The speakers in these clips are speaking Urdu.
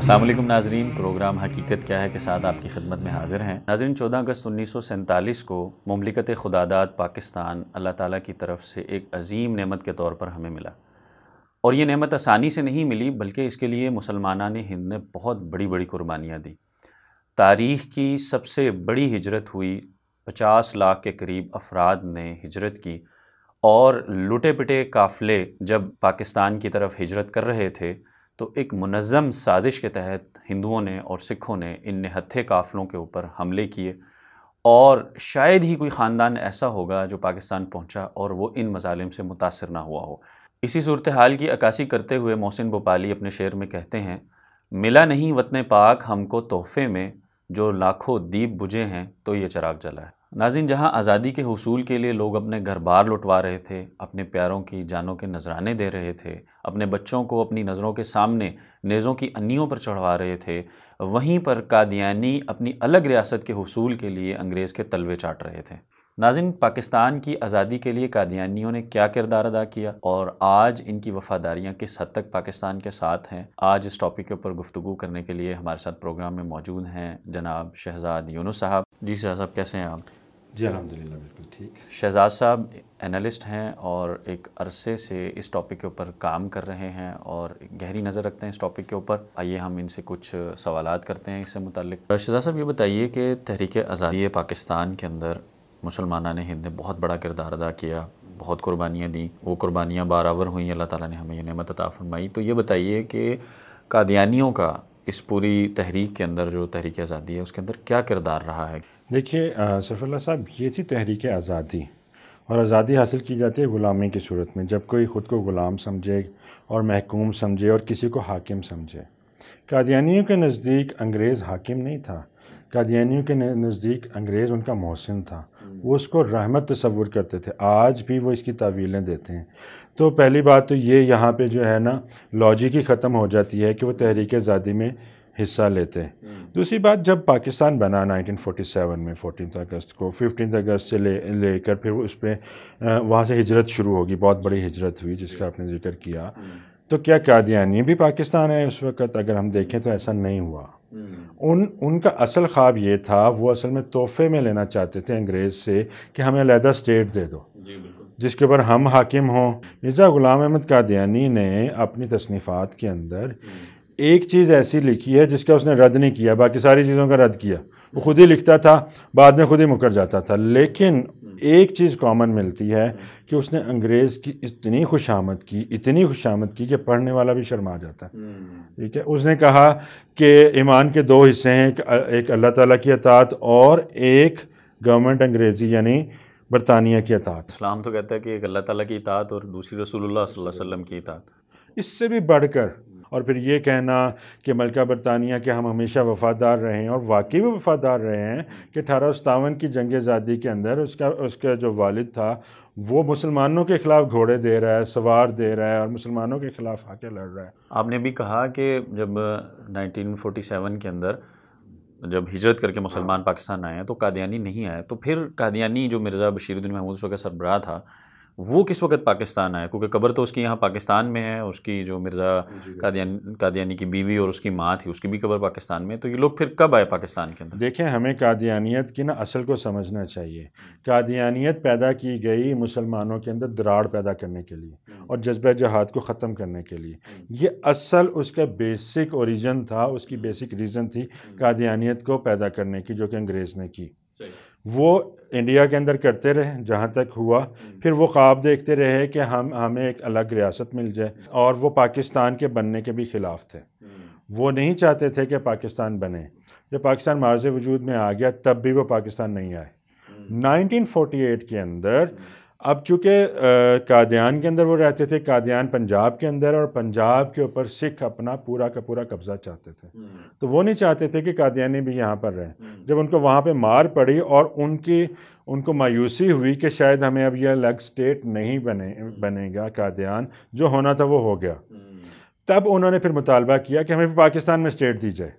السلام علیکم ناظرین، پروگرام حقیقت کیا ہے کے ساتھ آپ کی خدمت میں حاضر ہیں۔ ناظرین، 14 اگست 1947 کو مملکت خداداد پاکستان اللہ تعالیٰ کی طرف سے ایک عظیم نعمت کے طور پر ہمیں ملا، اور یہ نعمت آسانی سے نہیں ملی، بلکہ اس کے لیے مسلمانان ہند نے بہت بڑی بڑی قربانیاں دی۔ تاریخ کی سب سے بڑی ہجرت ہوئی، 50 لاکھ کے قریب افراد نے ہجرت کی، اور لٹے پٹے قافلے جب پاکستان کی طرف ہجرت کر رہے تھے تو ایک منظم سازش کے تحت ہندوؤں نے اور سکھوں نے ان نہتھے قافلوں کے اوپر حملے کیے، اور شاید ہی کوئی خاندان ایسا ہوگا جو پاکستان پہنچا اور وہ ان مظالم سے متاثر نہ ہوا ہو۔ اسی صورتحال کی عکاسی کرتے ہوئے محسن بھوپالی اپنے شعر میں کہتے ہیں، ملا نہیں وطن پاک ہم کو تحفے میں، جو لاکھوں دیپ بجھے ہیں تو یہ چراغ جلا ہے۔ ناظرین، جہاں آزادی کے حصول کے لیے لوگ اپنے گھر بار لٹوا رہے تھے، اپنے پیاروں کی جانوں کے نذرانے دے رہے تھے، اپنے بچوں کو اپنی نظروں کے سامنے نیزوں کی انیوں پر چڑھوا رہے تھے، وہیں پر قادیانی اپنی الگ ریاست کے حصول کے لیے انگریز کے تلوے چاٹ رہے تھے۔ ناظرین، پاکستان کی آزادی کے لیے قادیانیوں نے کیا کردار ادا کیا، اور آج ان کی وفاداریاں کس حد تک پاکستان کے ساتھ ہیں؟ آج اس ٹاپک کے اوپر گفتگو کرنے کے لیے ہمارے ساتھ پروگرام میں موجود ہیں جناب شہزاد یونس صاحب۔ جی شہزاد صاحب، کیسے ہیں آپ؟ جی الحمدللہ بالکل ٹھیک۔ شہزاد صاحب انالسٹ ہیں اور ایک عرصے سے اس ٹاپک کے اوپر کام کر رہے ہیں اور گہری نظر رکھتے ہیں اس ٹاپک کے اوپر۔ آئیے ہم ان سے کچھ سوالات کرتے ہیں اس سے متعلق۔ شہزاد صاحب، یہ بتائیے کہ تحریک آزادی پاکستان کے اندر مسلمانان ہند نے بہت بڑا کردار ادا کیا، بہت قربانیاں دیں، وہ قربانیاں بارآور ہوئیں، اللہ تعالیٰ نے ہمیں یہ نعمت عطا فرمائی۔ تو یہ بتائیے کہ قادیانیوں کا اس پوری تحریک کے اندر، جو تحریک آزادی ہے، اس کے اندر کیا کردار رہا ہے؟ دیکھیے سیف اللہ صاحب، یہ تھی تحریک آزادی، اور آزادی حاصل کی جاتی ہے غلامی کی صورت میں، جب کوئی خود کو غلام سمجھے اور محکوم سمجھے اور کسی کو حاکم سمجھے۔ قادیانیوں کے نزدیک انگریز حاکم نہیں تھا، قادیانیوں کے نزدیک انگریز ان کا محسن تھا، وہ اس کو رحمت تصور کرتے تھے، آج بھی وہ اس کی تعویلیں دیتے ہیں۔ تو پہلی بات تو یہ یہاں پہ جو ہے نا لاجک ہی ختم ہو جاتی ہے کہ وہ تحریک آزادی میں حصہ لیتے ہیں۔ دوسری بات، جب پاکستان بنا 1947 میں 14 اگست کو، 15 اگست سے لے کر پھر اس پہ وہاں سے ہجرت شروع ہوگی، بہت بڑی ہجرت ہوئی جس کا آپ نے ذکر کیا۔ تو کیا قادیانی بھی پاکستان ہے اس وقت؟ اگر ہم دیکھیں تو ایسا نہیں ہوا۔ ان کا اصل خواب یہ تھا، وہ اصل میں تحفے میں لینا چاہتے تھے انگریز سے کہ ہمیں علیحدہ اسٹیٹ دے دو جس کے اوپر ہم حاکم ہوں۔ مرزا غلام احمد قادیانی نے اپنی تصنیفات کے اندر ایک چیز ایسی لکھی ہے جس کا اس نے رد نہیں کیا، باقی ساری چیزوں کا رد کیا۔ وہ خود ہی لکھتا تھا، بعد میں خود ہی مکر جاتا تھا، لیکن ایک چیز کامن ملتی ہے کہ اس نے انگریز کی اتنی خوشامد کی کہ پڑھنے والا بھی شرما جاتا ہے۔ ٹھیک ہے، اس نے کہا کہ ایمان کے دو حصے ہیں، ایک اللہ تعالیٰ کی اطاعت اور ایک گورنمنٹ انگریزی یعنی برطانیہ کی اطاعت۔ اسلام تو کہتا ہے کہ ایک اللہ تعالیٰ کی اطاعت اور دوسری رسول اللہ صلی اللہ علیہ وسلم کی اطاعت۔ اس سے بھی بڑھ کر، اور پھر یہ کہنا کہ ملکہ برطانیہ کے ہم ہمیشہ وفادار رہے ہیں، اور واقعی بھی وفادار رہے ہیں کہ 1857 کی جنگ آزادی کے اندر اس کا جو والد تھا وہ مسلمانوں کے خلاف گھوڑے دے رہا ہے، سوار دے رہا ہے، اور مسلمانوں کے خلاف آ کے لڑ رہا ہے۔ آپ نے بھی کہا کہ جب 1947 کے اندر جب ہجرت کر کے مسلمان پاکستان آئے ہیں تو قادیانی نہیں آئے، تو پھر قادیانی جو مرزا بشیر الدین محمود اس وقت سربراہ تھا، وہ کس وقت پاکستان آیا؟ کیونکہ قبر تو اس کی یہاں پاکستان میں ہے، اس کی جو مرزا قادیانی کی بیوی اور اس کی ماں تھی، اس کی بھی قبر پاکستان میں، تو یہ لوگ پھر کب آئے پاکستان کے اندر؟ دیکھیں، ہمیں قادیانیت کی اصل کو سمجھنا چاہیے۔ قادیانیت پیدا کی گئی مسلمانوں کے اندر دراڑ پیدا کرنے کے لیے اور جذبہ جہاد کو ختم کرنے کے لیے۔ یہ اصل اس کا بیسک اوریجن تھا، اس کی بیسک ریزن تھی قادیانیت کو پیدا کرنے کی، جو کہ انگریز نے کی۔ وہ انڈیا کے اندر کرتے رہے جہاں تک ہوا، پھر وہ خواب دیکھتے رہے کہ ہمیں ایک الگ ریاست مل جائے، اور وہ پاکستان کے بننے کے بھی خلاف تھے۔ وہ نہیں چاہتے تھے کہ پاکستان بنے۔ جب پاکستان معرض وجود میں آ گیا تب بھی وہ پاکستان نہیں آئے۔ 1948 کے اندر، اب چونکہ قادیان کے اندر وہ رہتے تھے، قادیان پنجاب کے اندر، اور پنجاب کے اوپر سکھ اپنا پورا کا پورا قبضہ چاہتے تھے، تو وہ نہیں چاہتے تھے کہ قادیانی بھی یہاں پر رہیں۔ جب ان کو وہاں پہ مار پڑی اور ان کو مایوسی ہوئی کہ شاید ہمیں اب یہ الگ اسٹیٹ نہیں بنے گا قادیان، جو ہونا تھا وہ ہو گیا، تب انہوں نے پھر مطالبہ کیا کہ ہمیں پاکستان میں اسٹیٹ دی جائے۔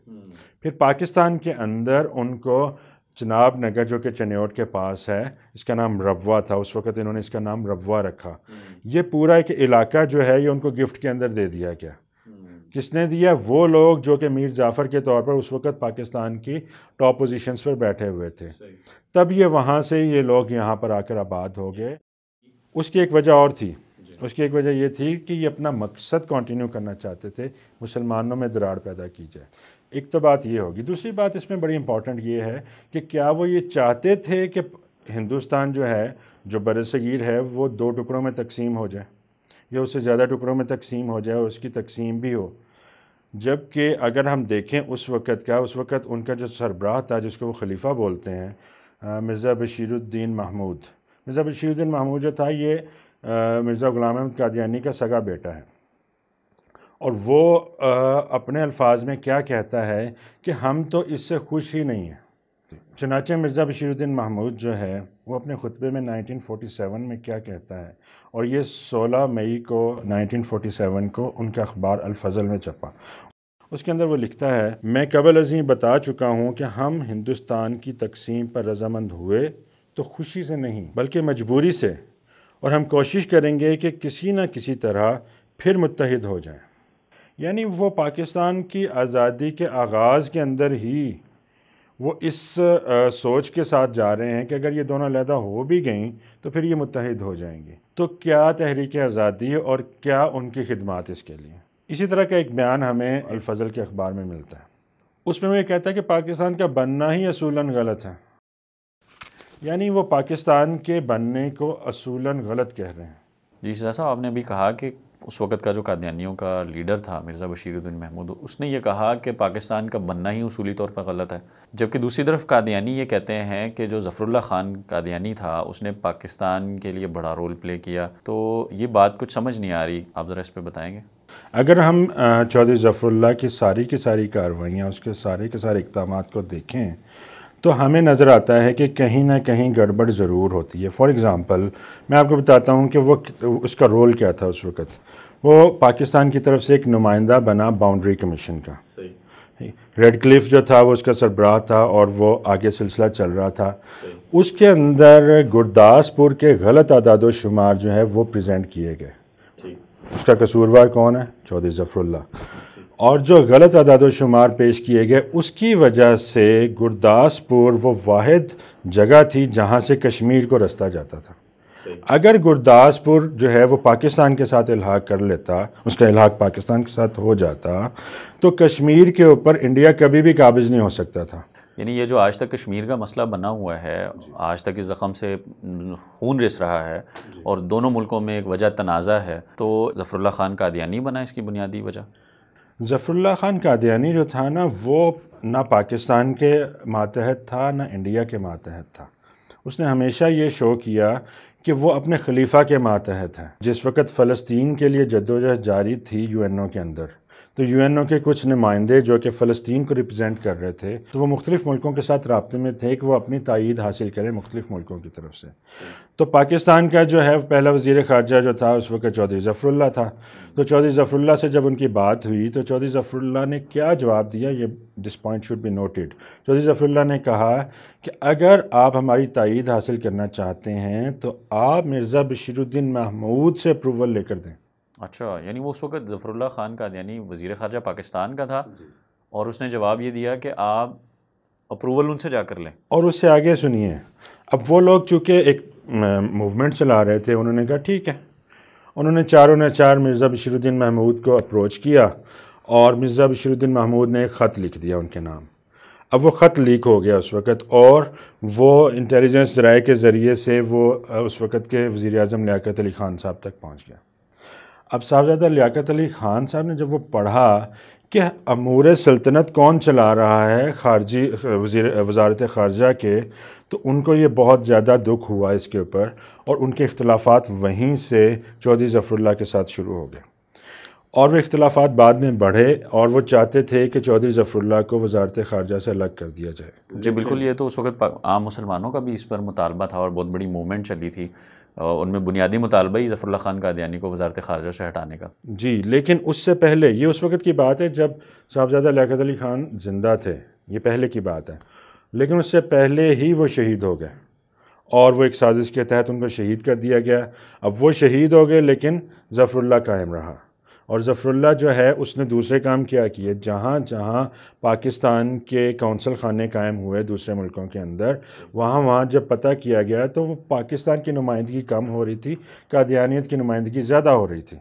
پھر پاکستان کے اندر ان کو چناب نگر، جو کہ چنیوٹ کے پاس ہے، اس کا نام ربوہ تھا، اس وقت انہوں نے اس کا نام ربوہ رکھا۔ یہ پورا ایک علاقہ جو ہے یہ ان کو گفٹ کے اندر دے دیا گیا۔ کس نے دیا؟ وہ لوگ جو کہ میر جعفر کے طور پر اس وقت پاکستان کی ٹاپ پوزیشنز پر بیٹھے ہوئے تھے، تب یہ وہاں سے یہ لوگ یہاں پر آ کر آباد ہو گئے۔ اس کی ایک وجہ اور تھی، اس کی ایک وجہ یہ تھی کہ یہ اپنا مقصد کنٹینیو کرنا چاہتے تھے، مسلمانوں میں دراڑ پیدا کی جائے۔ ایک تو بات یہ ہوگی۔ دوسری بات اس میں بڑی امپورٹنٹ یہ ہے کہ کیا وہ یہ چاہتے تھے کہ ہندوستان جو ہے، جو بر صغیر ہے، وہ 2 ٹکڑوں میں تقسیم ہو جائے یا اس سے زیادہ ٹکڑوں میں تقسیم ہو جائے اور اس کی تقسیم بھی ہو؟ جبکہ اگر ہم دیکھیں اس وقت ان کا جو سربراہ تھا، جس کو وہ خلیفہ بولتے ہیں، مرزا بشیر الدین محمود۔ مرزا بشیر الدین محمود جو تھا، یہ مرزا غلام احمد قادیانی کا سگا بیٹا ہے، اور وہ اپنے الفاظ میں کیا کہتا ہے کہ ہم تو اس سے خوش ہی نہیں ہیں۔ چنانچہ مرزا بشیر الدین محمود جو ہے، وہ اپنے خطبے میں 1947 میں کیا کہتا ہے، اور یہ 16 مئی کو 1947 کو ان کا اخبار الفضل میں چھپا۔ اس کے اندر وہ لکھتا ہے، میں قبل ازیں بتا چکا ہوں کہ ہم ہندوستان کی تقسیم پر رضامند ہوئے تو خوشی سے نہیں بلکہ مجبوری سے، اور ہم کوشش کریں گے کہ کسی نہ کسی طرح پھر متحد ہو جائیں۔ یعنی وہ پاکستان کی آزادی کے آغاز کے اندر ہی وہ اس سوچ کے ساتھ جا رہے ہیں کہ اگر یہ دونوں علیحدہ ہو بھی گئیں تو پھر یہ متحد ہو جائیں گی۔ تو کیا تحریک آزادی اور کیا ان کی خدمات اس کے لیے۔ اسی طرح کا ایک بیان ہمیں الفضل کے اخبار میں ملتا ہے۔ اس میں وہ یہ کہتا ہے کہ پاکستان کا بننا ہی اصولاً غلط ہے، یعنی وہ پاکستان کے بننے کو اصولاً غلط کہہ رہے ہیں۔ جی شہزاد صاحب، آپ نے ابھی کہا کہ اس وقت کا جو قادیانیوں کا لیڈر تھا مرزا بشیر الدین محمود، اس نے یہ کہا کہ پاکستان کا بننا ہی اصولی طور پر غلط ہے، جبکہ دوسری طرف قادیانی یہ کہتے ہیں کہ جو ظفر اللہ خان قادیانی تھا، اس نے پاکستان کے لیے بڑا رول پلے کیا۔ تو یہ بات کچھ سمجھ نہیں آ رہی، آپ ذرا اس پہ بتائیں گے؟ اگر ہم چودھری ظفر اللہ کی ساری کارروائیاں، اس کے سارے اقدامات کو دیکھیں تو ہمیں نظر آتا ہے کہ کہیں نہ کہیں گڑبڑ ضرور ہوتی ہے۔ فار ایگزامپل میں آپ کو بتاتا ہوں کہ وہ اس کا رول کیا تھا اس وقت۔ وہ پاکستان کی طرف سے ایک نمائندہ بنا باؤنڈری کمیشن کا۔ ریڈ کلف جو تھا وہ اس کا سربراہ تھا، اور وہ آگے سلسلہ چل رہا تھا۔ اس کے اندر گرداسپور کے غلط اعداد و شمار جو ہے وہ پریزنٹ کیے گئے۔ اس کا قصوروار کون ہے؟ چودھری ظفر اللہ۔ اور جو غلط اعداد و شمار پیش کیے گئے، اس کی وجہ سے گرداسپور وہ واحد جگہ تھی جہاں سے کشمیر کو رستہ جاتا تھا۔ اگر گرداسپور جو ہے وہ پاکستان کے ساتھ الحاق کر لیتا، اس کا الحاق پاکستان کے ساتھ ہو جاتا، تو کشمیر کے اوپر انڈیا کبھی بھی قابض نہیں ہو سکتا تھا۔ یعنی یہ جو آج تک کشمیر کا مسئلہ بنا ہوا ہے، آج تک اس زخم سے خون رس رہا ہے اور دونوں ملکوں میں ایک وجہ تنازع ہے، تو ظفر اللہ خان قادیانی بنا اس کی بنیادی وجہ؟ ظفر اللہ خان قادیانی جو تھا نا، وہ نہ پاکستان کے ماتحت تھا نہ انڈیا کے ماتحت تھا۔ اس نے ہمیشہ یہ شو کیا کہ وہ اپنے خلیفہ کے ماتحت ہے۔ جس وقت فلسطین کے لیے جدوجہد جاری تھی یو این او کے اندر، تو یو این او کے کچھ نمائندے جو کہ فلسطین کو ریپرزینٹ کر رہے تھے، تو وہ مختلف ملکوں کے ساتھ رابطے میں تھے کہ وہ اپنی تائید حاصل کریں مختلف ملکوں کی طرف سے۔ تو پاکستان کا جو ہے پہلا وزیر خارجہ جو تھا اس وقت چودھری ظفر اللہ تھا۔ تو چودھری ظفر اللہ سے جب ان کی بات ہوئی تو چودھری ظفر اللہ نے کیا جواب دیا، یہ دس point should be noted. Chaudhry Zafarullah نے کہا کہ اگر آپ ہماری تائید حاصل کرنا چاہتے ہیں تو آپ مرزا بشیر الدین محمود سے اپروول لے کر دیں۔ اچھا، یعنی وہ اس وقت ظفر اللہ خان قادیانی وزیر خارجہ پاکستان کا تھا، اور اس نے جواب یہ دیا کہ آپ اپروول ان سے جا کر لیں۔ اور اس سے آگے سنیے، اب وہ لوگ چونکہ ایک موومنٹ چلا رہے تھے، انہوں نے کہا ٹھیک ہے۔ انہوں نے چاروں نے چار مرزا بشیر الدین محمود کو اپروچ کیا، اور مرزا بشیر الدین محمود نے ایک خط لکھ دیا ان کے نام۔ اب وہ خط لیک ہو گیا اس وقت، اور وہ انٹیلیجنس ذرائع کے ذریعے سے وہ اس وقت کے وزیر اعظم لیاقت علی خان صاحب تک پہنچ گیا۔ اب صاحبزادہ لیاقت علی خان صاحب نے جب وہ پڑھا کہ امور سلطنت کون چلا رہا ہے خارجی وزارت خارجہ کے، تو ان کو یہ بہت زیادہ دکھ ہوا اس کے اوپر، اور ان کے اختلافات وہیں سے چودھری ظفر اللہ کے ساتھ شروع ہو گئے، اور وہ اختلافات بعد میں بڑھے، اور وہ چاہتے تھے کہ چودھری ظفر اللہ کو وزارت خارجہ سے الگ کر دیا جائے۔ جی بالکل، یہ تو اس وقت عام مسلمانوں کا بھی اس پر مطالبہ تھا، اور بہت بڑی موومنٹ چلی تھی، ان میں بنیادی مطالبہ ہی ظفر اللہ خان قادیانی کو وزارت خارجہ سے ہٹانے کا۔ جی، لیکن اس سے پہلے، یہ اس وقت کی بات ہے جب صاحبزادہ لیاقت علی خان زندہ تھے، یہ پہلے کی بات ہے، لیکن اس سے پہلے ہی وہ شہید ہو گئے، اور وہ ایک سازش کے تحت ان کو شہید کر دیا گیا۔ اب وہ شہید ہو گئے، لیکن ظفر اللہ قائم رہا، اور ظفر اللہ جو ہے اس نے دوسرے کام کیا کیے، جہاں جہاں پاکستان کے کونسل خانے قائم ہوئے دوسرے ملکوں کے اندر، وہاں جب پتہ کیا گیا تو وہ پاکستان کی نمائندگی کم ہو رہی تھی، قادیانیت کی نمائندگی زیادہ ہو رہی تھی۔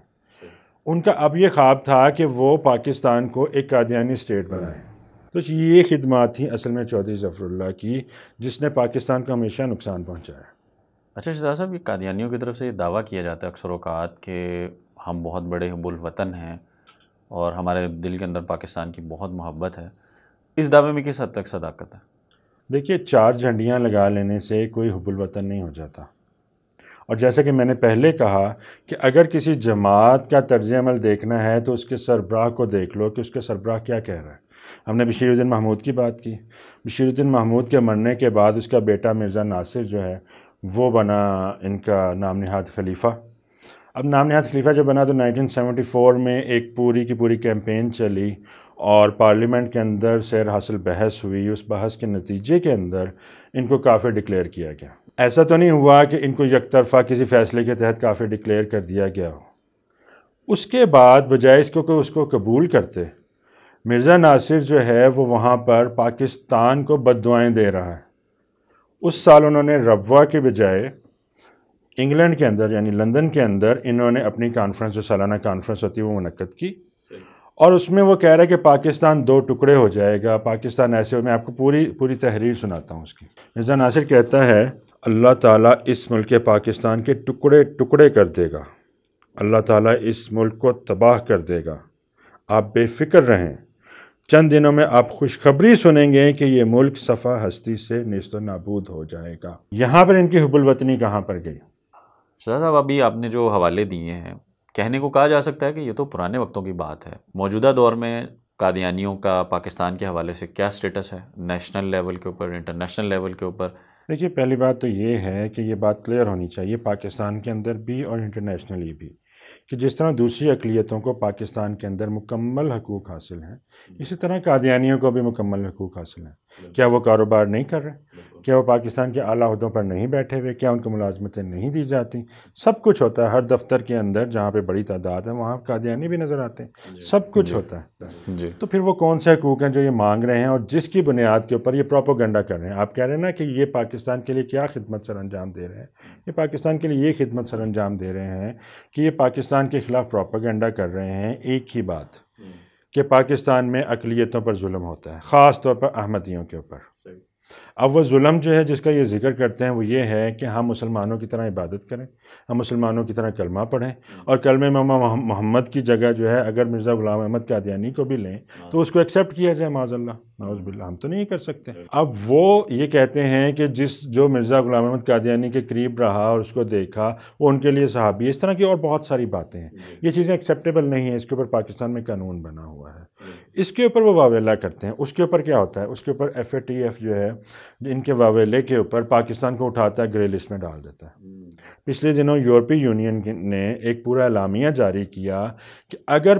ان کا اب یہ خواب تھا کہ وہ پاکستان کو ایک قادیانی اسٹیٹ بنائیں۔ تو یہ خدمات تھیں اصل میں چودھری ظفر اللہ کی، جس نے پاکستان کو ہمیشہ نقصان پہنچایا۔ اچھا شہزاد صاحب، یہ قادیانیوں کی طرف سے یہ دعویٰ کیا جاتا ہے اکثر اوقات کہ ہم بہت بڑے حب الوطن ہیں اور ہمارے دل کے اندر پاکستان کی بہت محبت ہے، اس دعوے میں کس حد تک صداقت ہے؟ دیکھیے، 4 جھنڈیاں لگا لینے سے کوئی حب الوطن نہیں ہو جاتا، اور جیسا کہ میں نے پہلے کہا کہ اگر کسی جماعت کا طرز عمل دیکھنا ہے تو اس کے سربراہ کو دیکھ لو کہ اس کے سربراہ کیا کہہ رہا ہے۔ ہم نے بشیر الدین محمود کی بات کی، بشیر الدین محمود کے مرنے کے بعد اس کا بیٹا مرزا ناصر جو ہے وہ بنا ان کا نام نہاد خلیفہ۔ اب نام نہاد خلیفہ جب بنا تو 1974 میں ایک پوری کی پوری کیمپین چلی اور پارلیمنٹ کے اندر سیر حاصل بحث ہوئی، اس بحث کے نتیجے کے اندر ان کو کافر ڈکلیئر کیا گیا۔ ایسا تو نہیں ہوا کہ ان کو یک طرفہ کسی فیصلے کے تحت کافر ڈکلیئر کر دیا گیا ہو۔ اس کے بعد بجائے اس کو کہ اس کو قبول کرتے، مرزا ناصر جو ہے وہ وہاں پر پاکستان کو بد دعائیں دے رہا ہے۔ اس سال انہوں نے ربوہ کے بجائے انگلینڈ کے اندر یعنی لندن کے اندر انہوں نے اپنی کانفرنس، جو سالانہ کانفرنس ہوتی ہے، وہ منعقد کی، اور اس میں وہ کہہ رہا ہے کہ پاکستان 2 ٹکڑے ہو جائے گا، پاکستان ایسے۔ میں آپ کو پوری تحریر سناتا ہوں اس کی۔ مرزا ناصر کہتا ہے، اللہ تعالیٰ اس ملک پاکستان کے ٹکڑے ٹکڑے کر دے گا، اللہ تعالیٰ اس ملک کو تباہ کر دے گا، آپ بے فکر رہیں، چند دنوں میں آپ خوشخبری سنیں گے کہ یہ ملک صفحہ ہستی سے نیست و نابود ہو جائے گا۔ یہاں پر ان کی حب الوطنی کہاں پر گئی؟ شہزاد صاحب، ابھی آپ نے جو حوالے دیے ہیں، کہنے کو کہا جا سکتا ہے کہ یہ تو پرانے وقتوں کی بات ہے۔ موجودہ دور میں قادیانیوں کا پاکستان کے حوالے سے کیا سٹیٹس ہے، نیشنل لیول کے اوپر، انٹرنیشنل لیول کے اوپر؟ دیکھیے، پہلی بات تو یہ ہے کہ یہ بات کلیئر ہونی چاہیے پاکستان کے اندر بھی اور انٹرنیشنلی بھی، کہ جس طرح دوسری اقلیتوں کو پاکستان کے اندر مکمل حقوق حاصل ہیں، اسی طرح قادیانیوں کو بھی مکمل حقوق حاصل ہیں۔ کیا وہ کاروبار نہیں کر رہے؟ کیا وہ پاکستان کے اعلیٰ عہدوں پر نہیں بیٹھے ہوئے؟ کیا ان کو ملازمتیں نہیں دی جاتی؟ سب کچھ ہوتا ہے۔ ہر دفتر کے اندر جہاں پہ بڑی تعداد ہے وہاں قادیانی بھی نظر آتے ہیں، سب کچھ ہوتا ہے۔ تو پھر وہ کون سے حقوق ہیں جو یہ مانگ رہے ہیں اور جس کی بنیاد کے اوپر یہ پروپیگنڈا کر رہے ہیں؟ آپ کہہ رہے ہیں نا کہ یہ پاکستان کے لیے کیا خدمت سر انجام دے رہے ہیں؟ یہ پاکستان کے لیے یہ خدمت سر انجام دے رہے ہیں کہ یہ پاکستان کے خلاف پروپیگنڈا کر رہے ہیں ایک ہی بات، کہ پاکستان میں اقلیتوں پر ظلم ہوتا ہے، خاص طور پر احمدیوں کے اوپر۔ اب وہ ظلم جو ہے جس کا یہ ذکر کرتے ہیں وہ یہ ہے کہ ہم مسلمانوں کی طرح عبادت کریں، ہم مسلمانوں کی طرح کلمہ پڑھیں، اور کلمہ محمد کی جگہ جو ہے اگر مرزا غلام احمد قادیانی کو بھی لیں تو اس کو ایکسیپٹ کیا جائے، معاذ اللہ، نعوذ باللہ، ہم تو نہیں کر سکتے۔ اب وہ یہ کہتے ہیں کہ جو مرزا غلام احمد قادیانی کے قریب رہا اور اس کو دیکھا وہ ان کے لیے صحابی ہے۔ اس طرح کی اور بہت ساری باتیں ہیں، یہ چیزیں ایکسیپٹیبل نہیں ہیں، اس کے اوپر پاکستان میں قانون بنا ہوا ہے، اس کے اوپر وہ واویلا کرتے ہیں۔ اس کے اوپر کیا ہوتا ہے؟ اس کے اوپر FATF جو ہے ان کے واویلے کے اوپر پاکستان کو اٹھاتا ہے، گرے لسٹ میں ڈال دیتا ہے۔ پچھلے دنوں یورپی یونین نے ایک پورا اعلامیہ جاری کیا کہ اگر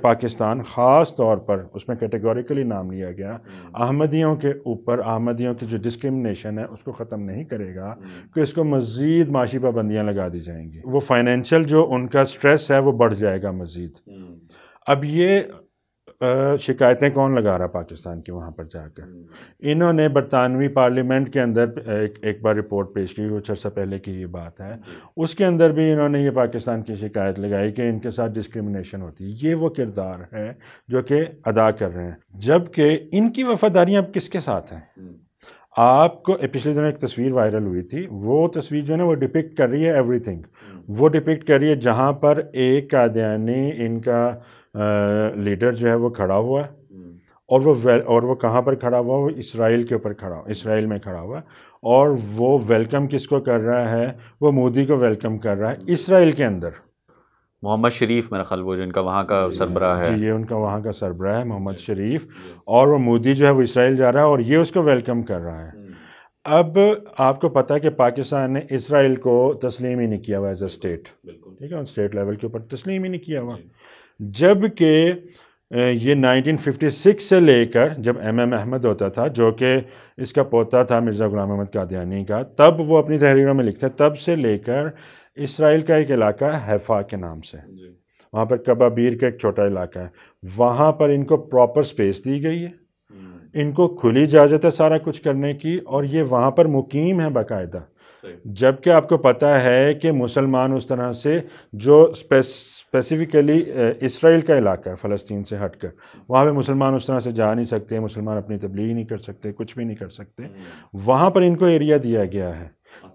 پاکستان خاص طور پر اس میں کیٹیگوریکلی نام لیا گیا احمدیوں کے اوپر، احمدیوں کی جو ڈسکرمنیشن ہے اس کو ختم نہیں کرے گا کہ اس کو مزید معاشی پابندیاں لگا دی جائیں گی، وہ فائنینشیل جو ان کا سٹریس ہے وہ بڑھ جائے گا مزید۔ اب یہ شکایتیں کون لگا رہا پاکستان کی وہاں پر جا کر؟ انہوں نے برطانوی پارلیمنٹ کے اندر ایک بار رپورٹ پیش کی، کچھ عرصہ پہلے کی یہ بات ہے، اس کے اندر بھی انہوں نے یہ پاکستان کی شکایت لگائی کہ ان کے ساتھ ڈسکرمنیشن ہوتی ہے۔ یہ وہ کردار ہے جو کہ ادا کر رہے ہیں، جبکہ ان کی وفاداریاں اب کس کے ساتھ ہیں؟ آپ کو پچھلے دنوں ایک تصویر وائرل ہوئی تھی، وہ تصویر جو ہے نا وہ ڈپکٹ کر رہی ہے ایوری تھنگ، وہ ڈپکٹ کر رہی ہے جہاں پر ایک قادیانی ان کا لیڈر جو ہے وہ کھڑا ہوا ہے، اور وہ کہاں پر کھڑا ہوا؟ وہ اسرائیل کے اوپر کھڑا ہوا، اسرائیل میں کھڑا ہوا ہے، اور وہ ویلکم کس کو کر رہا ہے؟ وہ مودی کو ویلکم کر رہا ہے اسرائیل کے اندر۔ محمد شریف میرا خیال وہ جن کا وہاں کا سربراہ ہے، یہ ان کا وہاں کا سربراہ ہے محمد شریف، اور وہ مودی جو ہے وہ اسرائیل جا رہا ہے اور یہ اس کو ویلکم کر رہا ہے۔ اب آپ کو پتہ ہے کہ پاکستان نے اسرائیل کو تسلیم ہی نہیں کیا ہوا ایز اے اسٹیٹ، ٹھیک ہے، اسٹیٹ لیول کے اوپر تسلیم ہی نہیں کیا ہوا، جبکہ یہ 1956 سے لے کر جب MM احمد ہوتا تھا جو کہ اس کا پوتا تھا مرزا غلام احمد قادیانی کا، تب وہ اپنی تحریروں میں لکھتے ہیں تب سے لے کر اسرائیل کا ایک علاقہ حیفا کے نام سے، وہاں پر کبابیر کا ایک چھوٹا علاقہ ہے، وہاں پر ان کو پراپر سپیس دی گئی ہے، ان کو کھلی اجازت ہے سارا کچھ کرنے کی، اور یہ وہاں پر مقیم ہے باقاعدہ، جبکہ آپ کو پتہ ہے کہ مسلمان اس طرح سے جو اسپیسیفکلی اسرائیل کا علاقہ ہے فلسطین سے ہٹ کر، وہاں پہ مسلمان اس طرح سے جا نہیں سکتے، مسلمان اپنی تبلیغ نہیں کر سکتے، کچھ بھی نہیں کر سکتے، وہاں پر ان کو ایریا دیا گیا ہے۔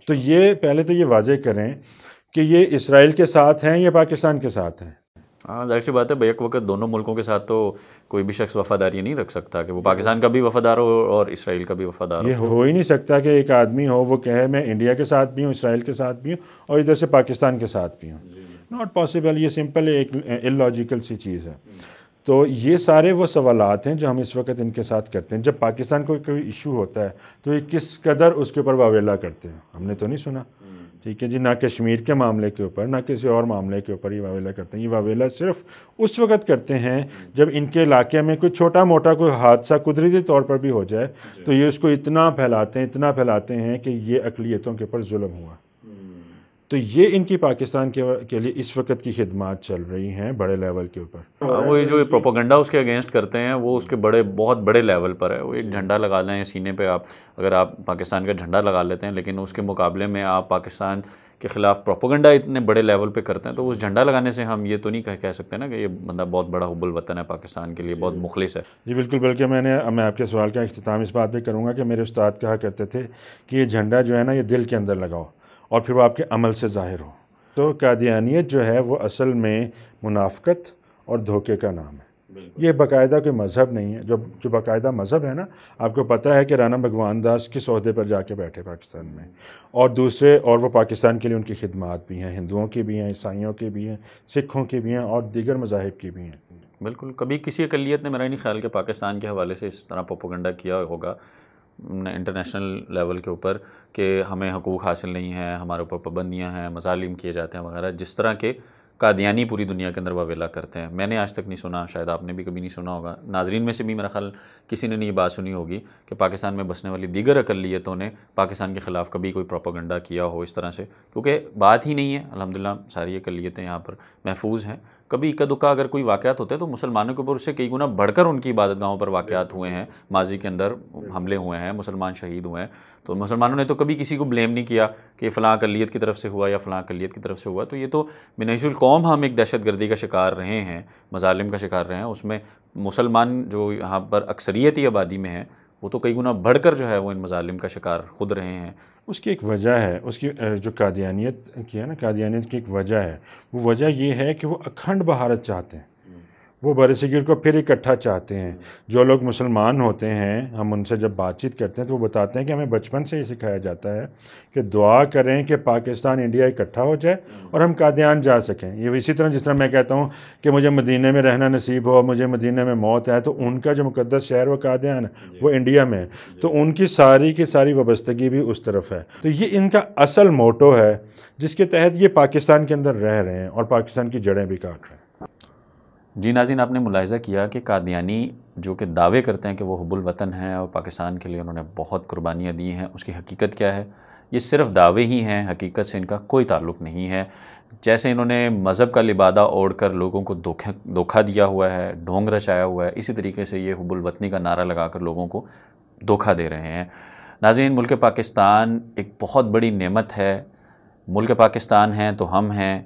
تو یہ پہلے تو یہ واضح کریں کہ یہ اسرائیل کے ساتھ ہیں یا پاکستان کے ساتھ ہیں۔ ہاں ظاہر سی بات ہے، بیک وقت دونوں ملکوں کے ساتھ تو کوئی بھی شخص وفاداری نہیں رکھ سکتا کہ وہ پاکستان کا بھی وفادار ہو اور اسرائیل کا بھی وفادار ہو۔ یہ ہو ہی نہیں سکتا کہ ایک آدمی ہو وہ کہے میں انڈیا کے ساتھ بھی ہوں، اسرائیل کے ساتھ بھی ہوں، اور ادھر سے پاکستان کے ساتھ بھی ہوں، ناٹ پاسبل، یہ سمپل ایک اللاجیکل سی چیز ہے۔ تو یہ سارے وہ سوالات ہیں جو ہم اس وقت ان کے ساتھ کرتے ہیں۔ جب پاکستان کو کوئی ایشو ہوتا ہے تو یہ کس قدر اس کے اوپر واویلا کرتے ہیں، ہم نے تو نہیں سنا، ٹھیک ہے جی، نہ کشمیر کے معاملے کے اوپر نہ کسی اور معاملے کے اوپر یہ واویلا کرتے ہیں۔ یہ واویلا صرف اس وقت کرتے ہیں جب ان کے علاقے میں کوئی چھوٹا موٹا کوئی حادثہ قدرتی طور پر بھی ہو جائے تو یہ اس کو اتنا پھیلاتے ہیں کہ یہ اقلیتوں کے اوپر ظلم ہوا۔ تو یہ ان کی پاکستان کے لیے اس وقت کی خدمات چل رہی ہیں بڑے لیول کے اوپر۔ وہ جو پروپیگنڈا اس کے اگینسٹ کرتے ہیں وہ اس کے بہت بڑے لیول پر ہے۔ وہ ایک جھنڈا لگا لیں سینے پہ، اگر آپ پاکستان کا جھنڈا لگا لیتے ہیں لیکن اس کے مقابلے میں آپ پاکستان کے خلاف پروپیگنڈا اتنے بڑے لیول پہ کرتے ہیں، تو اس جھنڈا لگانے سے ہم یہ تو نہیں کہہ سکتے نا کہ یہ بندہ بہت بڑا حب الوطن ہے، پاکستان کے لیے بہت مخلص ہے۔ جی بالکل، بلکہ میں آپ کے سوال کا اختتام اس بات پہ کروں گا کہ میرے استاد کہا کرتے تھے کہ یہ جھنڈا جو ہے نا یہ دل کے اندر لگاؤ اور پھر وہ آپ کے عمل سے ظاہر ہو۔ تو قادیانیت جو ہے وہ اصل میں منافقت اور دھوکے کا نام ہے۔ یہ باقاعدہ کوئی مذہب نہیں ہے۔ جو باقاعدہ مذہب ہے نا، آپ کو پتہ ہے کہ رانا بھگوان داس کس عہدے پر جا کے بیٹھے پاکستان میں، اور وہ پاکستان کے لیے ان کی خدمات بھی ہیں، ہندوؤں کی بھی ہیں، عیسائیوں کی بھی ہیں، سکھوں کی بھی ہیں اور دیگر مذاہب کی بھی ہیں۔ بالکل، کبھی کسی اقلیت نے میرا نہیں خیال کہ پاکستان کے حوالے سے اس طرح پروپیگنڈا کیا ہوگا انٹرنیشنل لیول کے اوپر کہ ہمیں حقوق حاصل نہیں ہیں، ہمارے اوپر پابندیاں ہیں، مظالم کیے جاتے ہیں وغیرہ، جس طرح کے قادیانی پوری دنیا کے اندر واویلا کرتے ہیں۔ میں نے آج تک نہیں سنا، شاید آپ نے بھی کبھی نہیں سنا ہوگا، ناظرین میں سے بھی میرا خیال کسی نے نہیں یہ بات سنی ہوگی کہ پاکستان میں بسنے والی دیگر اقلیتوں نے پاکستان کے خلاف کبھی کوئی پروپیگنڈا کیا ہو اس طرح سے، کیونکہ بات ہی نہیں ہے۔ الحمدللہ ساری اقلیتیں یہاں پر محفوظ ہیں۔ کبھی اکا دکا اگر کوئی واقعات ہوتے ہیں تو مسلمانوں کے اوپر اس سے کئی گنا بڑھ کر ان کی عبادت گاہوں پر واقعات ہوئے ہیں، ماضی کے اندر حملے ہوئے ہیں، مسلمان شہید ہوئے ہیں، تو مسلمانوں نے تو کبھی کسی کو بلیم نہیں کیا کہ فلاں اقلیت کی طرف سے ہوا یا فلاں اقلیت کی طرف سے ہوا۔ تو یہ تو من حیث القوم ہم ایک دہشت گردی کا شکار رہے ہیں، مظالم کا شکار رہے ہیں، اس میں مسلمان جو یہاں پر اکثریتی آبادی میں ہیں وہ تو کئی گنا بڑھ کر جو ہے وہ ان مظالم کا شکار خود رہے ہیں۔ اس کی ایک وجہ ہے، اس کی جو قادیانیت کی ہے نا، قادیانیت کی ایک وجہ ہے، وہ وجہ یہ ہے کہ وہ اکھنڈ بھارت چاہتے ہیں، وہ برصغیر کو پھر اکٹھا چاہتے ہیں۔ جو لوگ مسلمان ہوتے ہیں، ہم ان سے جب بات چیت کرتے ہیں تو وہ بتاتے ہیں کہ ہمیں بچپن سے یہ سکھایا جاتا ہے کہ دعا کریں کہ پاکستان انڈیا اکٹھا ہو جائے اور ہم قادیان جا سکیں۔ یہ اسی طرح جس طرح میں کہتا ہوں کہ مجھے مدینے میں رہنا نصیب ہو، مجھے مدینے میں موت ہے، تو ان کا جو مقدس شہر وہ قادیان ہے، وہ انڈیا میں ہے، تو ان کی ساری وابستگی بھی اس طرف ہے۔ تو یہ ان کا اصل موٹو ہے جس کے تحت یہ پاکستان کے اندر رہ رہے ہیں اور پاکستان کی جڑیں بھی کاٹ رہے ہیں۔ جی ناظرین، آپ نے ملاحظہ کیا کہ قادیانی جو کہ دعوے کرتے ہیں کہ وہ حب الوطن ہیں اور پاکستان کے لیے انہوں نے بہت قربانیاں دی ہیں، اس کی حقیقت کیا ہے؟ یہ صرف دعوے ہی ہیں، حقیقت سے ان کا کوئی تعلق نہیں ہے۔ جیسے انہوں نے مذہب کا لبادہ اوڑھ کر لوگوں کو دھوکہ دیا ہوا ہے، ڈھونگ رچایا ہوا ہے، اسی طریقے سے یہ حب الوطنی کا نعرہ لگا کر لوگوں کو دھوکہ دے رہے ہیں۔ ناظرین، ملک پاکستان ایک بہت بڑی نعمت ہے۔ ملک پاکستان ہیں تو ہم ہیں،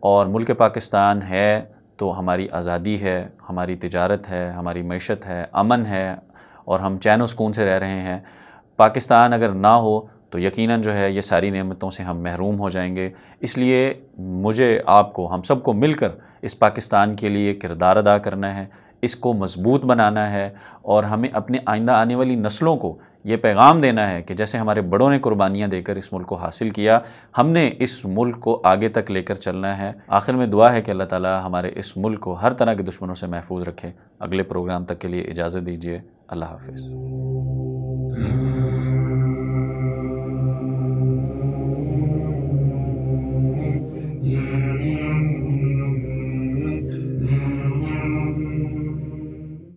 اور ملک پاکستان ہے تو ہماری آزادی ہے، ہماری تجارت ہے، ہماری معیشت ہے، امن ہے، اور ہم چین و سکون سے رہ رہے ہیں۔ پاکستان اگر نہ ہو تو یقیناً جو ہے یہ ساری نعمتوں سے ہم محروم ہو جائیں گے۔ اس لیے مجھے، آپ کو، ہم سب کو مل کر اس پاکستان کے لیے کردار ادا کرنا ہے، اس کو مضبوط بنانا ہے، اور ہمیں اپنے آئندہ آنے والی نسلوں کو یہ پیغام دینا ہے کہ جیسے ہمارے بڑوں نے قربانیاں دے کر اس ملک کو حاصل کیا، ہم نے اس ملک کو آگے تک لے کر چلنا ہے۔ آخر میں دعا ہے کہ اللہ تعالی ہمارے اس ملک کو ہر طرح کے دشمنوں سے محفوظ رکھے۔ اگلے پروگرام تک کے لیے اجازت دیجیے، اللہ حافظ۔